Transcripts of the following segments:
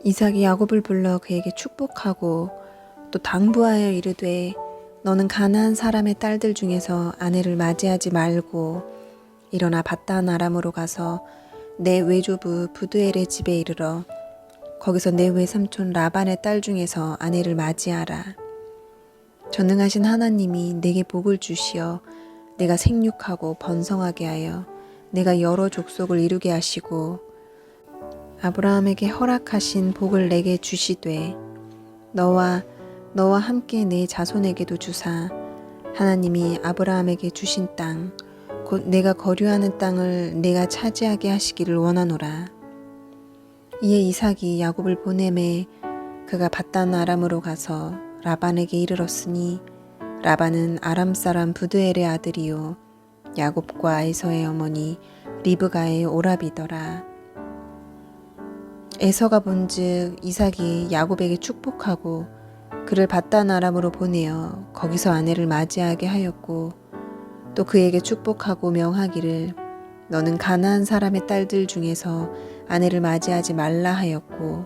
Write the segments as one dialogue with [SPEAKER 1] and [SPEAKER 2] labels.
[SPEAKER 1] 이삭이 야곱을 불러 그에게 축복하고 또 당부하여 이르되 너는 가나안 사람의 딸들 중에서 아내를 맞이하지 말고 일어나 밧단 아람으로 가서 내 외조부 부두엘의 집에 이르러 거기서 내 외삼촌 라반의 딸 중에서 아내를 맞이하라. 전능하신 하나님이 내게 복을 주시어 내가 생육하고 번성하게 하여 내가 여러 족속을 이루게 하시고 아브라함에게 허락하신 복을 내게 주시되 너와 함께 내 자손에게도 주사 하나님이 아브라함에게 주신 땅 곧 내가 거류하는 땅을 내가 차지하게 하시기를 원하노라. 이에 이삭이 야곱을 보내매 그가 밧단 아람으로 가서 라반에게 이르렀으니 라반은 아람 사람 부드엘의 아들이요 야곱과 에서의 어머니 리브가의 오라비더라. 에서가 본즉 이삭이 야곱에게 축복하고 그를 밧단 아람으로 보내어 거기서 아내를 맞이하게 하였고 또 그에게 축복하고 명하기를 너는 가나안 사람의 딸들 중에서 아내를 맞이하지 말라 하였고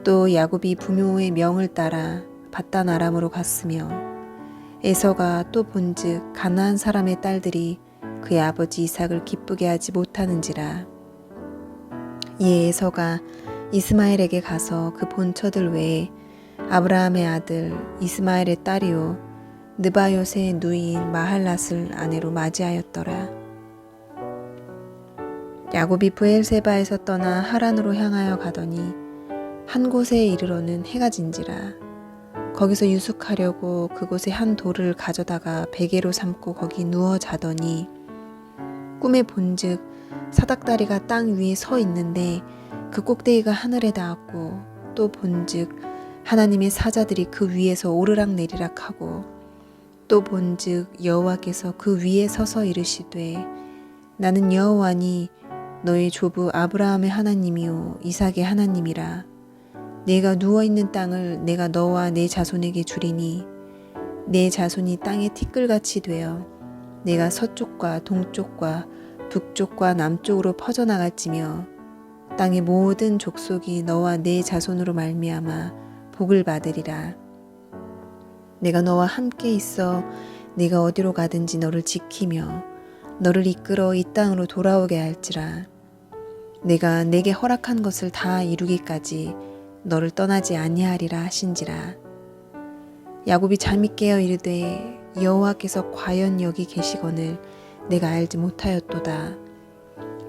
[SPEAKER 1] 또 야곱이 부모의 명을 따라 밧단 아람으로 갔으며 에서가 또 본즉 가나안 사람의 딸들이 그의 아버지 이삭을 기쁘게 하지 못하는지라. 이에 에서가 이스마엘에게 가서 그 본처들 외에 아브라함의 아들 이스마엘의 딸이요 느바요스의 누이인 마할랏을 아내로 맞이하였더라. 야곱이 브엘세바에서 떠나 하란으로 향하여 가더니 한 곳에 이르러는 해가 진지라. 거기서 유숙하려고 그곳에 한 돌을 가져다가 베개로 삼고 거기 누워 자더니 꿈에 본즉 사닥다리가 땅 위에 서 있는데 그 꼭대기가 하늘에 닿았고 또 본즉 하나님의 사자들이 그 위에서 오르락내리락 하고 또 본즉 여호와께서 그 위에 서서 이르시되 나는 여호와니 너의 조부 아브라함의 하나님이요 이삭의 하나님이라. 내가 누워있는 땅을 내가 너와 내 자손에게 주리니 내 자손이 땅의 티끌같이 되어 내가 서쪽과 동쪽과 북쪽과 남쪽으로 퍼져나갈지며 땅의 모든 족속이 너와 내 자손으로 말미암아 복을 받으리라. 내가 너와 함께 있어 네가 어디로 가든지 너를 지키며 너를 이끌어 이 땅으로 돌아오게 할지라. 내가 내게 허락한 것을 다 이루기까지 너를 떠나지 아니하리라 하신지라. 야곱이 잠이 깨어 이르되 여호와께서 과연 여기 계시거늘 내가 알지 못하였도다.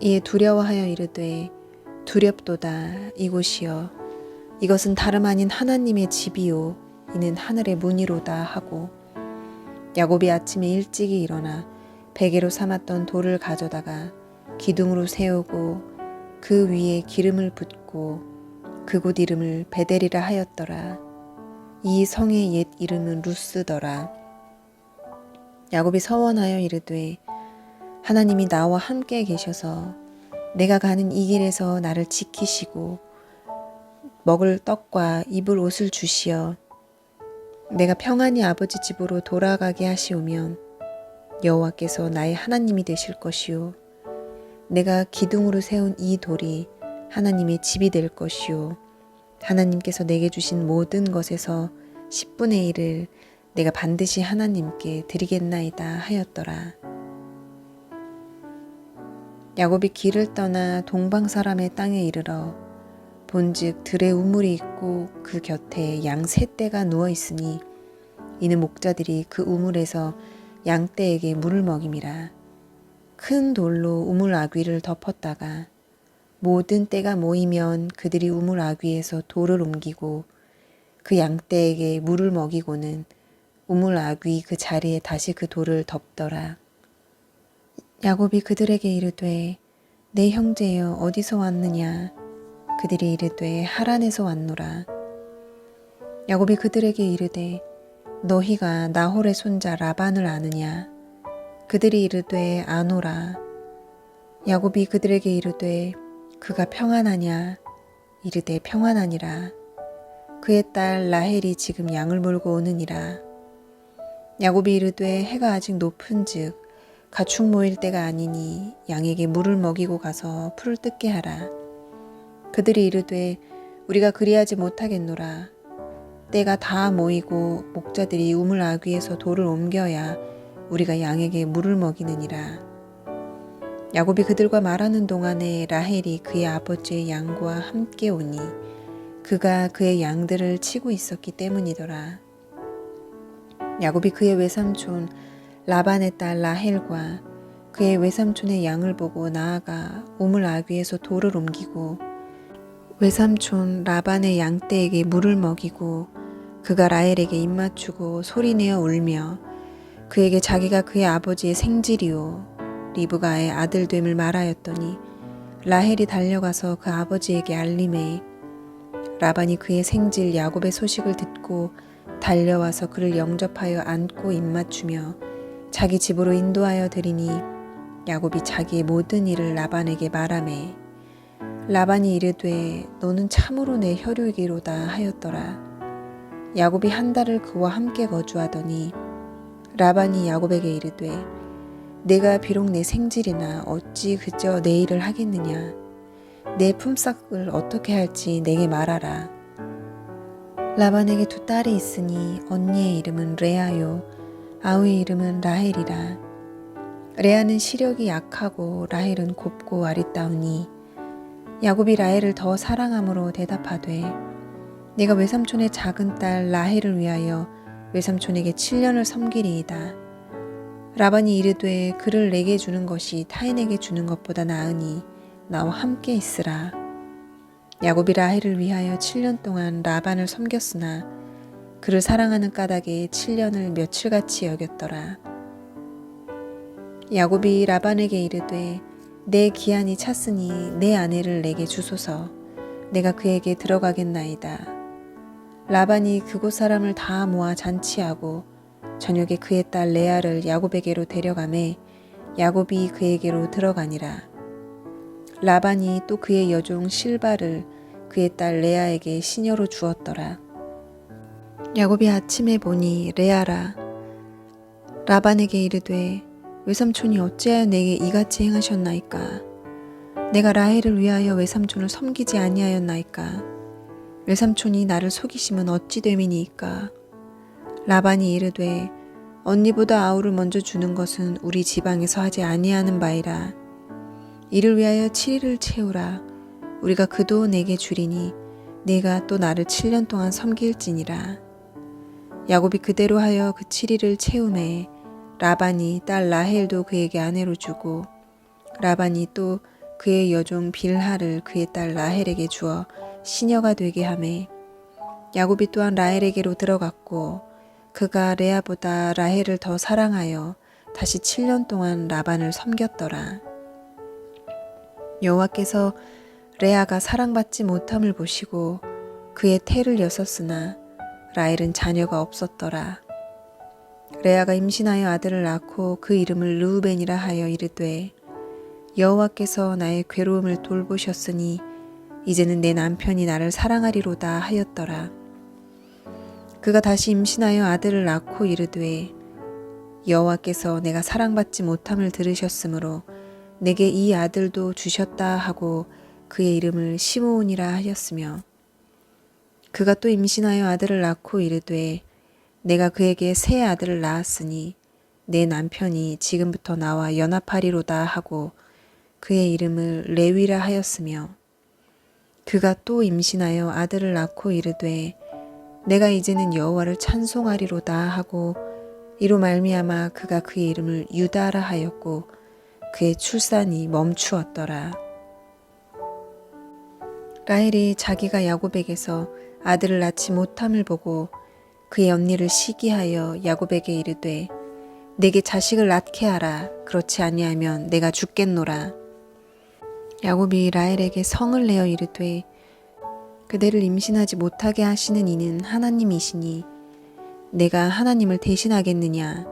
[SPEAKER 1] 이에 두려워하여 이르되 두렵도다. 이곳이여 이것은 다름 아닌 하나님의 집이요 이는 하늘의 문이로다 하고 야곱이 아침에 일찍이 일어나 베개로 삼았던 돌을 가져다가 기둥으로 세우고 그 위에 기름을 붓고 그곳 이름을 베델이라 하였더라. 이 성의 옛 이름은 루스더라. 야곱이 서원하여 이르되 하나님이 나와 함께 계셔서 내가 가는 이 길에서 나를 지키시고 먹을 떡과 입을 옷을 주시어 내가 평안히 아버지 집으로 돌아가게 하시오면 여호와께서 나의 하나님이 되실 것이요 내가 기둥으로 세운 이 돌이 하나님의 집이 될 것이요 하나님께서 내게 주신 모든 것에서 10분의 1을 내가 반드시 하나님께 드리겠나이다 하였더라. 야곱이 길을 떠나 동방 사람의 땅에 이르러 본즉 들에 우물이 있고 그 곁에 양 세 떼가 누워 있으니 이는 목자들이 그 우물에서 양 떼에게 물을 먹임이라. 큰 돌로 우물 아귀를 덮었다가 모든 떼가 모이면 그들이 우물 아귀에서 돌을 옮기고 그 양 떼에게 물을 먹이고는 우물 아귀 그 자리에 다시 그 돌을 덮더라. 야곱이 그들에게 이르되 내 형제여 어디서 왔느냐. 그들이 이르되 하란에서 왔노라. 야곱이 그들에게 이르되 너희가 나홀의 손자 라반을 아느냐. 그들이 이르되 아노라. 야곱이 그들에게 이르되 그가 평안하냐. 이르되 평안하니라. 그의 딸 라헬이 지금 양을 몰고 오느니라. 야곱이 이르되 해가 아직 높은즉 가축 모일 때가 아니니 양에게 물을 먹이고 가서 풀을 뜯게 하라. 그들이 이르되 우리가 그리하지 못하겠노라. 때가 다 모이고 목자들이 우물 아귀에서 돌을 옮겨야 우리가 양에게 물을 먹이느니라. 야곱이 그들과 말하는 동안에 라헬이 그의 아버지의 양과 함께 오니 그가 그의 양들을 치고 있었기 때문이더라. 야곱이 그의 외삼촌 라반의 딸 라헬과 그의 외삼촌의 양을 보고 나아가 우물 아귀에서 돌을 옮기고 외삼촌 라반의 양떼에게 물을 먹이고 그가 라헬에게 입맞추고 소리내어 울며 그에게 자기가 그의 아버지의 생질이요 리브가의 아들됨을 말하였더니 라헬이 달려가서 그 아버지에게 알림해 라반이 그의 생질 야곱의 소식을 듣고 달려와서 그를 영접하여 안고 입맞추며 자기 집으로 인도하여 드리니 야곱이 자기의 모든 일을 라반에게 말하매 라반이 이르되 너는 참으로 내 혈육이로다 하였더라. 야곱이 한 달을 그와 함께 거주하더니 라반이 야곱에게 이르되 내가 비록 내 생질이나 어찌 그저 내 일을 하겠느냐. 내 품삯을 어떻게 할지 내게 말하라. 라반에게 두 딸이 있으니 언니의 이름은 레아요 아우의 이름은 라헬이라. 레아는 시력이 약하고 라헬은 곱고 아리따우니 야곱이 라헬을 더 사랑함으로 대답하되 내가 외삼촌의 작은 딸 라헬을 위하여 외삼촌에게 7년을 섬기리이다. 라반이 이르되 그를 내게 주는 것이 타인에게 주는 것보다 나으니 나와 함께 있으라. 야곱이 라헬을 위하여 7년 동안 라반을 섬겼으나 그를 사랑하는 까닭에 7년을 며칠같이 여겼더라. 야곱이 라반에게 이르되 내 기한이 찼으니 내 아내를 내게 주소서. 내가 그에게 들어가겠나이다. 라반이 그곳 사람을 다 모아 잔치하고 저녁에 그의 딸 레아를 야곱에게로 데려가매 야곱이 그에게로 들어가니라. 라반이 또 그의 여종 실바를 그의 딸 레아에게 시녀로 주었더라. 야곱이 아침에 보니 레아라. 라반에게 이르되 외삼촌이 어찌하여 내게 이같이 행하셨나이까. 내가 라헬을 위하여 외삼촌을 섬기지 아니하였나이까. 외삼촌이 나를 속이심은 어찌 됨이니이까. 라반이 이르되 언니보다 아우를 먼저 주는 것은 우리 지방에서 하지 아니하는 바이라. 이를 위하여 7일을 채우라. 우리가 그도 내게 주리니 네가 또 나를 7년 동안 섬길지니라. 야곱이 그대로 하여 그 7일을 채우매 라반이 딸 라헬도 그에게 아내로 주고 라반이 또 그의 여종 빌하를 그의 딸 라헬에게 주어 시녀가 되게 하매 야곱이 또한 라헬에게로 들어갔고 그가 레아보다 라헬을 더 사랑하여 다시 7년 동안 라반을 섬겼더라. 여호와께서 레아가 사랑받지 못함을 보시고 그의 태를 여섰으나 라헬은 자녀가 없었더라. 레아가 임신하여 아들을 낳고 그 이름을 르우벤이라 하여 이르되 여호와께서 나의 괴로움을 돌보셨으니 이제는 내 남편이 나를 사랑하리로다 하였더라. 그가 다시 임신하여 아들을 낳고 이르되 여호와께서 내가 사랑받지 못함을 들으셨으므로 내게 이 아들도 주셨다 하고 그의 이름을 시므온이라 하였으며 그가 또 임신하여 아들을 낳고 이르되 내가 그에게 새 아들을 낳았으니 내 남편이 지금부터 나와 연합하리로다 하고 그의 이름을 레위라 하였으며 그가 또 임신하여 아들을 낳고 이르되 내가 이제는 여호와를 찬송하리로다 하고 이로 말미암아 그가 그의 이름을 유다라 하였고 그의 출산이 멈추었더라. 라헬이 자기가 야곱에게서 아들을 낳지 못함을 보고 그의 언니를 시기하여 야곱에게 이르되 내게 자식을 낳게 하라. 그렇지 아니하면 내가 죽겠노라. 야곱이 라헬에게 성을 내어 이르되 그대를 임신하지 못하게 하시는 이는 하나님이시니 내가 하나님을 대신하겠느냐.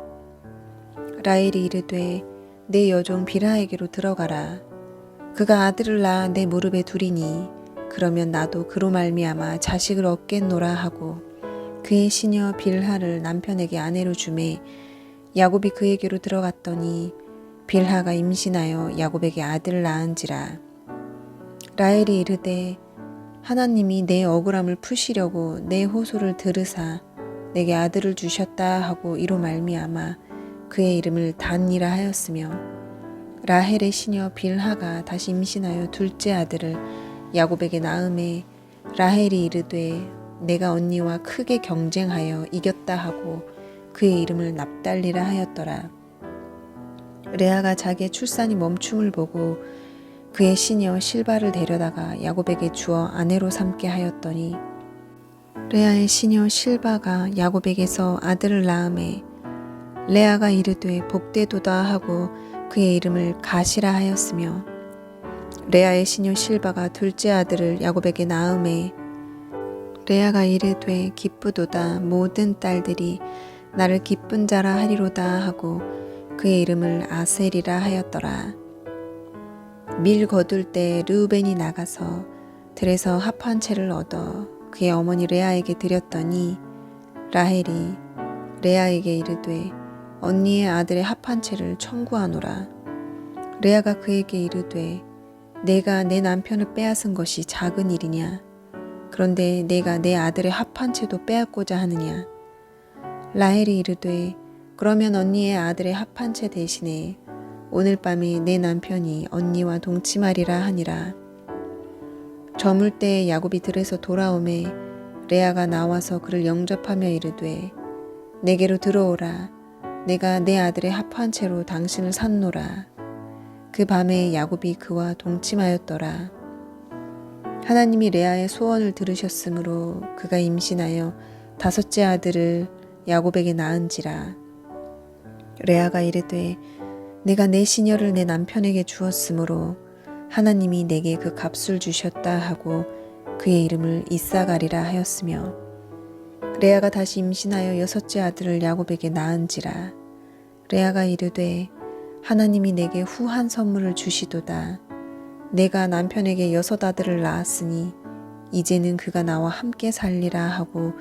[SPEAKER 1] 라헬이 이르되 내 여종 빌하에게로 들어가라. 그가 아들을 낳아 내 무릎에 두리니 그러면 나도 그로 말미암아 자식을 얻겠노라 하고 그의 시녀 빌하를 남편에게 아내로 주매 야곱이 그에게로 들어갔더니 빌하가 임신하여 야곱에게 아들을 낳은지라. 라헬이 이르되 하나님이 내 억울함을 푸시려고 내 호소를 들으사 내게 아들을 주셨다 하고 이로 말미암아 그의 이름을 단이라 하였으며 라헬의 시녀 빌하가 다시 임신하여 둘째 아들을 야곱에게 낳음에 라헬이 이르되 내가 언니와 크게 경쟁하여 이겼다 하고 그의 이름을 납달리라 하였더라. 레아가 자기의 출산이 멈춤을 보고 그의 시녀 실바를 데려다가 야곱에게 주어 아내로 삼게 하였더니 레아의 시녀 실바가 야곱에게서 아들을 낳음에 레아가 이르되 복되도다 하고 그의 이름을 가시라 하였으며 레아의 시녀 실바가 둘째 아들을 야곱에게 낳음에 레아가 이르되 기쁘도다 모든 딸들이 나를 기쁜 자라 하리로다 하고 그의 이름을 아셀이라 하였더라. 밀 거둘 때 르우벤이 나가서 들에서 합 한 채를 얻어 그의 어머니 레아에게 드렸더니 라헬이 레아에게 이르되 언니의 아들의 합 한 채를 청구하노라. 레아가 그에게 이르되 내가 내 남편을 빼앗은 것이 작은 일이냐? 그런데 내가 내 아들의 합 한 채도 빼앗고자 하느냐? 라헬이 이르되 그러면 언니의 아들의 합 한 채 대신에 오늘 밤에 내 남편이 언니와 동침하리라 하니라. 저물 때 야곱이 들에서 돌아오매 레아가 나와서 그를 영접하며 이르되 내게로 들어오라. 내가 내 아들의 합 한 채로 당신을 샀노라. 그 밤에 야곱이 그와 동침하였더라. 하나님이 레아의 소원을 들으셨으므로 그가 임신하여 다섯째 아들을 야곱에게 낳은지라. 레아가 이르되 내가 내 시녀를 내 남편에게 주었으므로 하나님이 내게 그 값을 주셨다 하고 그의 이름을 이사가리라 하였으며 레아가 다시 임신하여 여섯째 아들을 야곱에게 낳은지라. 레아가 이르되 하나님이 내게 후한 선물을 주시도다. 내가 남편에게 여섯 아들을 낳았으니 이제는 그가 나와 함께 살리라 하고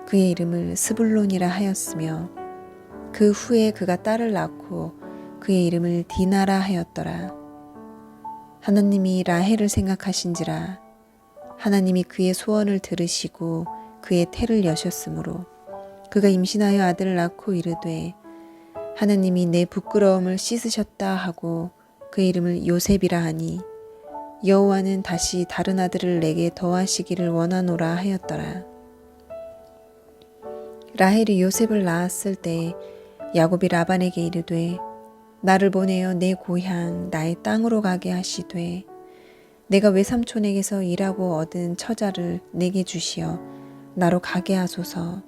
[SPEAKER 1] 그의 이름을 스불론이라 하였으며 그 후에 그가 딸을 낳고 그의 이름을 디나라 하였더라. 하나님이 라헬을 생각하신지라. 하나님이 그의 소원을 들으시고 그의 태를 여셨으므로 그가 임신하여 아들을 낳고 이르되 하나님이 내 부끄러움을 씻으셨다 하고 그의 이름을 요셉이라 하니 여호와는 다시 다른 아들을 내게 더하시기를 원하노라 하였더라. 라헬이 요셉을 낳았을 때 야곱이 라반에게 이르되 나를 보내어 내 고향 나의 땅으로 가게 하시되 내가 외삼촌에게서 일하고 얻은 처자를 내게 주시어 나로 가게 하소서.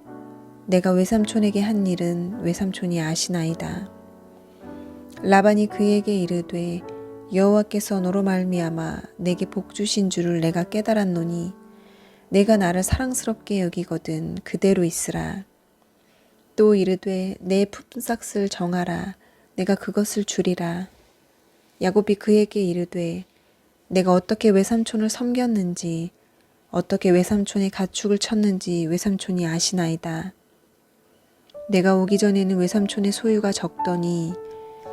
[SPEAKER 1] 내가 외삼촌에게 한 일은 외삼촌이 아시나이다. 라반이 그에게 이르되 여호와께서 너로 말미암아 내게 복 주신 줄을 내가 깨달았노니 내가 나를 사랑스럽게 여기거든 그대로 있으라. 또 이르되 내 품삯을 정하라. 내가 그것을 주리라. 야곱이 그에게 이르되 내가 어떻게 외삼촌을 섬겼는지 어떻게 외삼촌의 가축을 쳤는지 외삼촌이 아시나이다. 내가 오기 전에는 외삼촌의 소유가 적더니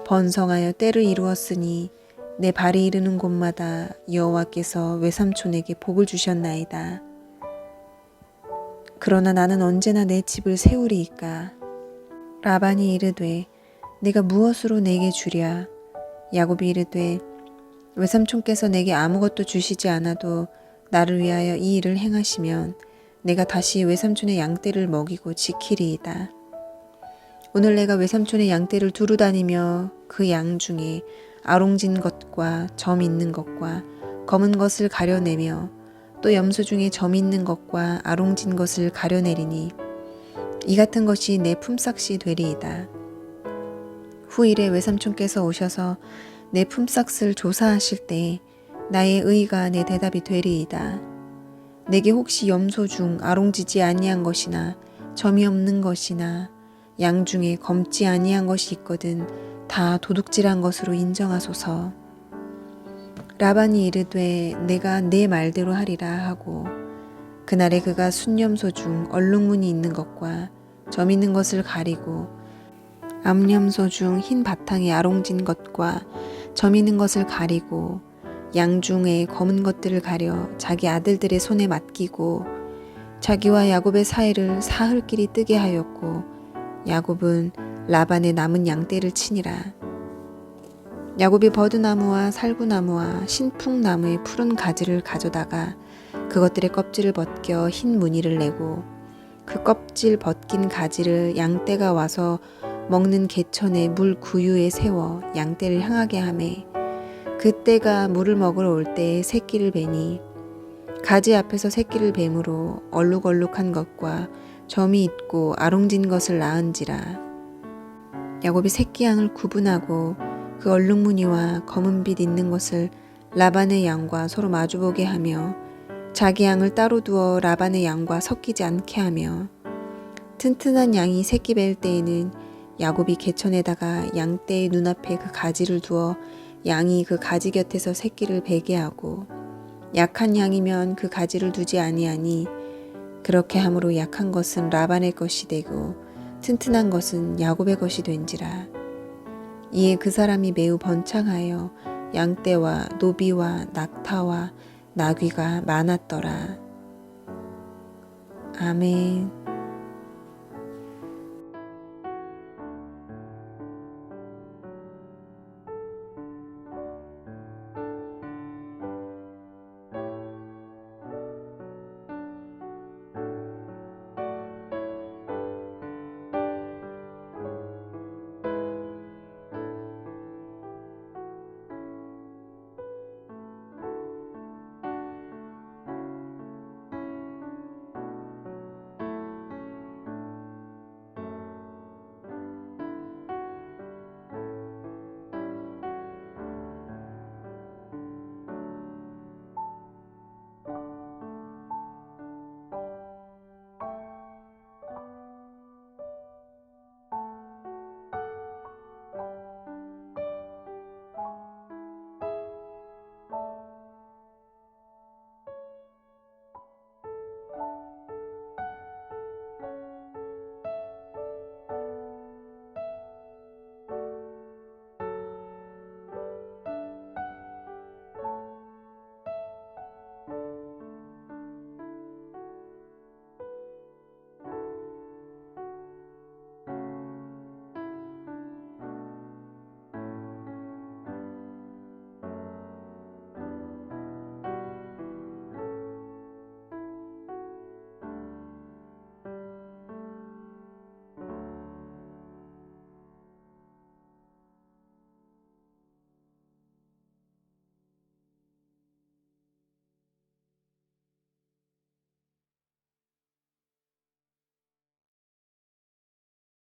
[SPEAKER 1] 번성하여 때를 이루었으니 내 발이 이르는 곳마다 여호와께서 외삼촌에게 복을 주셨나이다. 그러나 나는 언제나 내 집을 세우리이까. 라반이 이르되 내가 무엇으로 내게 주랴? 야곱이 이르되 외삼촌께서 내게 아무것도 주시지 않아도 나를 위하여 이 일을 행하시면 내가 다시 외삼촌의 양떼를 먹이고 지키리이다. 오늘 내가 외삼촌의 양떼를 두루 다니며 그 양 중에 아롱진 것과 점 있는 것과 검은 것을 가려내며 또 염소 중에 점 있는 것과 아롱진 것을 가려내리니 이 같은 것이 내 품삯이 되리이다. 후일에 외삼촌께서 오셔서 내 품삯을 조사하실 때 나의 의가 내 대답이 되리이다. 내게 혹시 염소 중 아롱지지 아니한 것이나 점이 없는 것이나 양 중에 검지 아니한 것이 있거든 다 도둑질한 것으로 인정하소서. 라반이 이르되 내가 내 말대로 하리라 하고 그날에 그가 순염소 중 얼룩무늬 있는 것과 점 있는 것을 가리고 암염소 중 흰 바탕에 아롱진 것과 점 있는 것을 가리고 양 중에 검은 것들을 가려 자기 아들들의 손에 맡기고 자기와 야곱의 사이를 사흘길이 뜨게 하였고 야곱은 라반의 남은 양떼를 치니라. 야곱이 버드나무와 살구나무와 신풍나무의 푸른 가지를 가져다가 그것들의 껍질을 벗겨 흰 무늬를 내고 그 껍질 벗긴 가지를 양떼가 와서 먹는 개천의 물 구유에 세워 양떼를 향하게 하매 그때가 물을 먹으러 올 때에 새끼를 베니 가지 앞에서 새끼를 뱀으로 얼룩얼룩한 것과 점이 있고 아롱진 것을 낳은지라. 야곱이 새끼 양을 구분하고 그 얼룩무늬와 검은빛 있는 것을 라반의 양과 서로 마주보게 하며 자기 양을 따로 두어 라반의 양과 섞이지 않게 하며 튼튼한 양이 새끼 뵐 때에는 야곱이 개천에다가 양떼의 눈앞에 그 가지를 두어 양이 그 가지 곁에서 새끼를 베게 하고 약한 양이면 그 가지를 두지 아니하니 그렇게 함으로 약한 것은 라반의 것이 되고 튼튼한 것은 야곱의 것이 된지라. 이에 그 사람이 매우 번창하여 양떼와 노비와 낙타와 나귀가 많았더라. 아멘.